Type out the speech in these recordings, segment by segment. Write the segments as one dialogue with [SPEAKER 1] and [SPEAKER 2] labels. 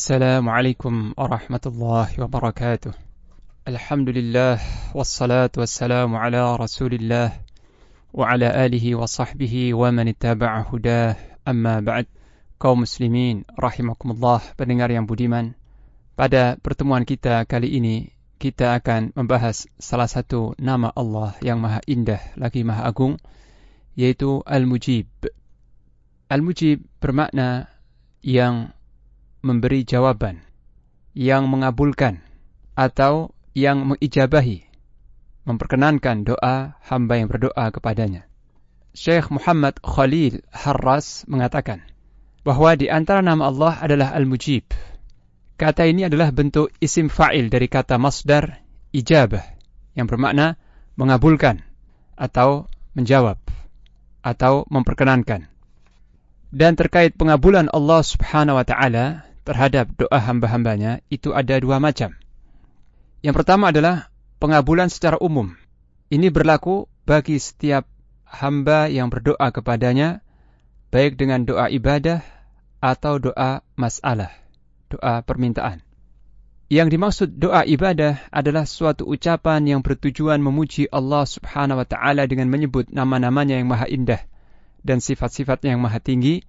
[SPEAKER 1] Assalamualaikum warahmatullahi wabarakatuh. Alhamdulillah wassalatu wassalamu ala Rasulillah wa ala alihi wa sahbihi wa man ittaba'a hudah. Amma ba'd. Kaum muslimin rahimakumullah, pendengar yang budiman. Pada pertemuan kita kali ini kita akan membahas salah satu nama Allah yang maha indah lagi maha agung, yaitu Al-Mujib. Al-Mujib bermakna yang memberi jawaban, yang mengabulkan, atau yang mengijabahi, memperkenankan doa hamba yang berdoa kepadanya. Syekh Muhammad Khalil Harras mengatakan bahwa di antara nama Allah adalah Al-Mujib. Kata ini adalah bentuk isim fa'il dari kata masdar ijabah, yang bermakna mengabulkan, atau menjawab, atau memperkenankan. Dan terkait pengabulan Allah subhanahu wa ta'ala terhadap doa hamba-hambanya, itu ada dua macam. Yang pertama adalah pengabulan secara umum. Ini berlaku bagi setiap hamba yang berdoa kepadanya, baik dengan doa ibadah atau doa masalah, doa permintaan. Yang dimaksud doa ibadah adalah suatu ucapan yang bertujuan memuji Allah subhanahu wa ta'ala dengan menyebut nama-namanya yang maha indah dan sifat-sifatnya yang maha tinggi,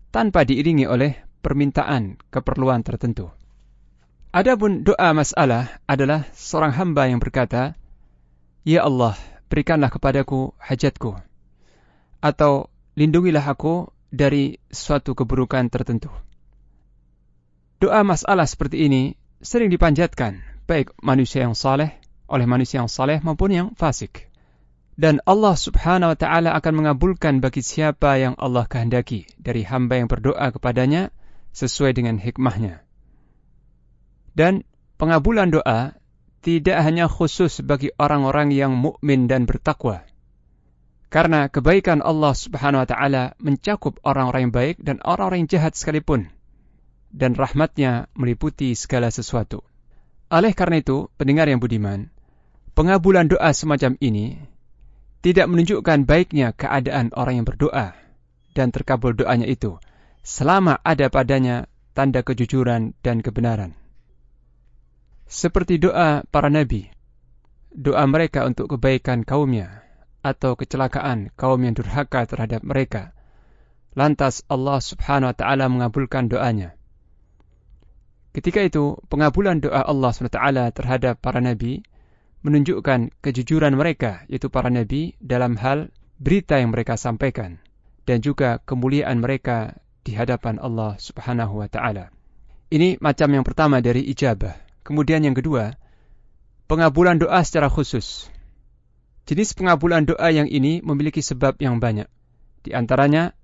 [SPEAKER 1] tanpa diiringi oleh permintaan keperluan tertentu. Adapun doa masalah adalah seorang hamba yang berkata, "Ya Allah, berikanlah kepadaku hajatku," atau "Lindungilah aku dari suatu keburukan tertentu." Doa masalah seperti ini sering dipanjatkan baik manusia yang saleh, oleh manusia yang saleh maupun yang fasik. Dan Allah subhanahu wa ta'ala akan mengabulkan bagi siapa yang Allah kehendaki dari hamba yang berdoa kepadanya sesuai dengan hikmahnya. Dan pengabulan doa tidak hanya khusus bagi orang-orang yang mukmin dan bertakwa. Karena kebaikan Allah subhanahu wa ta'ala mencakup orang-orang yang baik dan orang-orang yang jahat sekalipun. Dan rahmatnya meliputi segala sesuatu. Oleh karena itu, pendengar yang budiman, pengabulan doa semacam ini tidak menunjukkan baiknya keadaan orang yang berdoa dan terkabul doanya itu, selama ada padanya tanda kejujuran dan kebenaran. Seperti doa para nabi, doa mereka untuk kebaikan kaumnya atau kecelakaan kaum yang durhaka terhadap mereka, lantas Allah subhanahu wa ta'ala mengabulkan doanya. Ketika itu, pengabulan doa Allah subhanahu wa ta'ala terhadap para nabi menunjukkan kejujuran mereka, yaitu para nabi, dalam hal berita yang mereka sampaikan, dan juga kemuliaan mereka di hadapan Allah subhanahu wa ta'ala. Ini macam yang pertama dari ijabah. Kemudian yang kedua, pengabulan doa secara khusus. Jenis pengabulan doa yang ini memiliki sebab yang banyak. Di antaranya,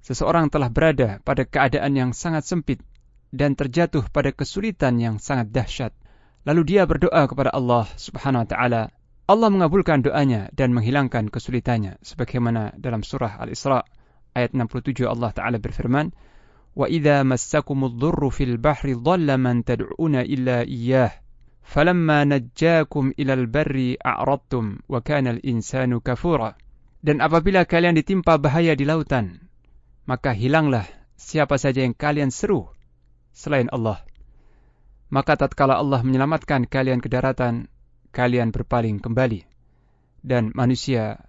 [SPEAKER 1] seseorang telah berada pada keadaan yang sangat sempit dan terjatuh pada kesulitan yang sangat dahsyat. Lalu dia berdoa kepada Allah subhanahu wa ta'ala. Allah mengabulkan doanya dan menghilangkan kesulitannya. Sebagaimana dalam surah Al-Isra ayat 67 Allah ta'ala berfirman, وَإِذَا مَسَّكُمُ الضُّرُّ فِي الْبَحْرِ ضَلَّ مَنْ تَدْعُونَ إِلَّا إِيَّاهُ فَلَمَّا نَجَّاكُمْ إِلَى الْبَرِّ أَعْرَضْتُمْ وَكَانَ الْإِنسَانُ كَفُورًا. Dan apabila kalian ditimpa bahaya di lautan, maka hilanglah siapa saja yang kalian seru selain Allah. Maka tatkala Allah menyelamatkan kalian ke daratan, kalian berpaling kembali. Dan manusia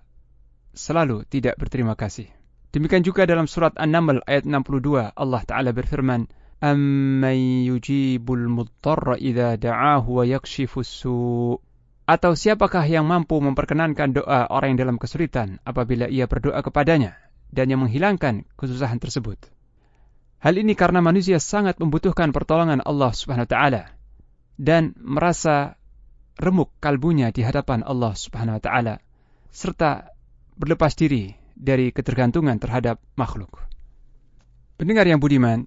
[SPEAKER 1] selalu tidak berterima kasih. Demikian juga dalam surat An-Naml ayat 62, Allah Ta'ala berfirman, أَمَّنْ يُجِيبُ الْمُضْطَرَّ إِذَا دَعَاهُ وَيَكْشِفُ السُّوءَ. Atau siapakah yang mampu memperkenankan doa orang yang dalam kesulitan apabila ia berdoa kepadanya, dan yang menghilangkan kesusahan tersebut. Hal ini karena manusia sangat membutuhkan pertolongan Allah subhanahu wa ta'ala dan merasa remuk kalbunya di hadapan Allah subhanahu wa ta'ala, serta berlepas diri dari ketergantungan terhadap makhluk. Pendengar yang budiman,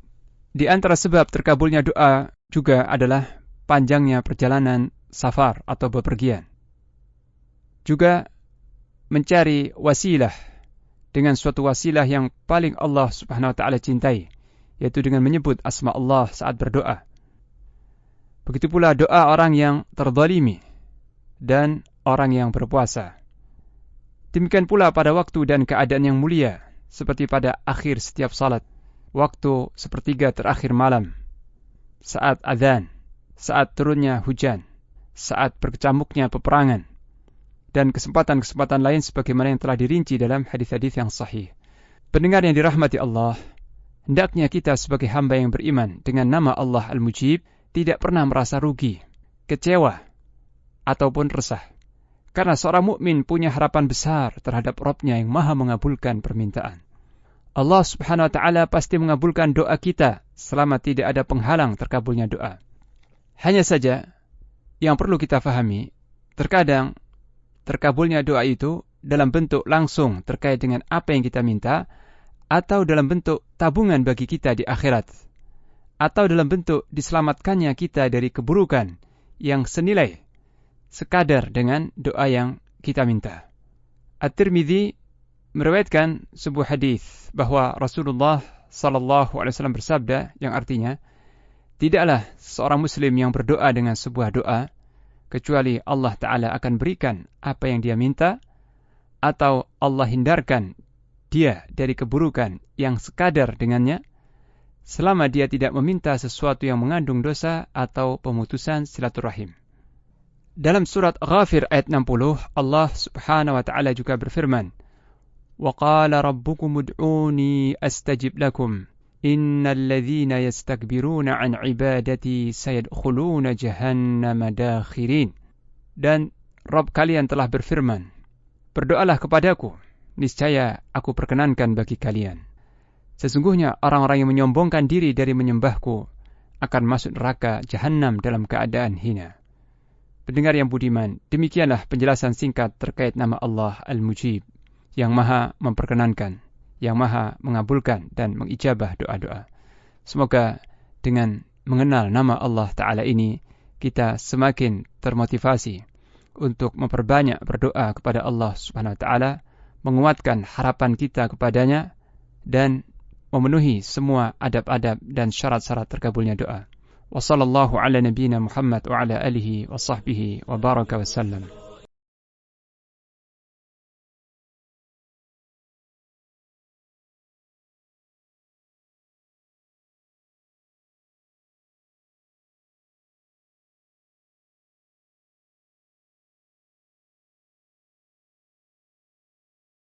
[SPEAKER 1] di antara sebab terkabulnya doa juga adalah panjangnya perjalanan safar atau bepergian. Juga mencari wasilah dengan suatu wasilah yang paling Allah subhanahu wa ta'ala cintai, yaitu dengan menyebut asma Allah saat berdoa. Begitu pula doa orang yang terzalimi dan orang yang berpuasa. Demikian pula pada waktu dan keadaan yang mulia, seperti pada akhir setiap salat, waktu sepertiga terakhir malam, saat adzan, saat turunnya hujan, saat berkecamuknya peperangan, dan kesempatan-kesempatan lain sebagaimana yang telah dirinci dalam hadis-hadis yang sahih. Pendengar yang dirahmati Allah, hendaknya kita sebagai hamba yang beriman dengan nama Allah Al-Mujib tidak pernah merasa rugi, kecewa, ataupun resah. Karena seorang mukmin punya harapan besar terhadap Rabb-Nya yang maha mengabulkan permintaan. Allah Subhanahu wa Ta'ala pasti mengabulkan doa kita selama tidak ada penghalang terkabulnya doa. Hanya saja yang perlu kita fahami, terkadang terkabulnya doa itu dalam bentuk langsung terkait dengan apa yang kita minta, atau dalam bentuk tabungan bagi kita di akhirat, atau dalam bentuk diselamatkannya kita dari keburukan yang senilai sekadar dengan doa yang kita minta. At-Tirmidzi meriwayatkan sebuah hadis bahwa Rasulullah sallallahu alaihi wasallam bersabda yang artinya, tidaklah seorang muslim yang berdoa dengan sebuah doa kecuali Allah Ta'ala akan berikan apa yang dia minta, atau Allah hindarkan dia dari keburukan yang sekadar dengannya, selama dia tidak meminta sesuatu yang mengandung dosa atau pemutusan silaturahim. Dalam surat Ghafir ayat 60, Allah Subhanahu wa Ta'ala juga berfirman, وَقَالَ رَبُّكُمُ ادْعُونِي أَسْتَجِبْ لَكُمْ إِنَّ الَّذِينَ يَسْتَكْبِرُونَ عَنْ عِبَادَتِي سَيَدْخُلُونَ جَهَنَّمَ دَاخِرِينَ. Dan Rabb kalian telah berfirman, berdoalah kepadaku, niscaya aku perkenankan bagi kalian. Sesungguhnya orang-orang yang menyombongkan diri dari menyembahku akan masuk neraka Jahannam dalam keadaan hina. Pendengar yang budiman, demikianlah penjelasan singkat terkait nama Allah Al-Mujib, yang maha memperkenankan, yang maha mengabulkan dan mengijabah doa-doa. Semoga dengan mengenal nama Allah Ta'ala ini, kita semakin termotivasi untuk memperbanyak berdoa kepada Allah Subhanahu Wa Ta'ala, menguatkan harapan kita kepadanya, dan memenuhi semua adab-adab dan syarat-syarat terkabulnya doa. Wassallallahu ala nabiyyina Muhammad wa ala alihi wa sahbihi wa baraka wa sallam.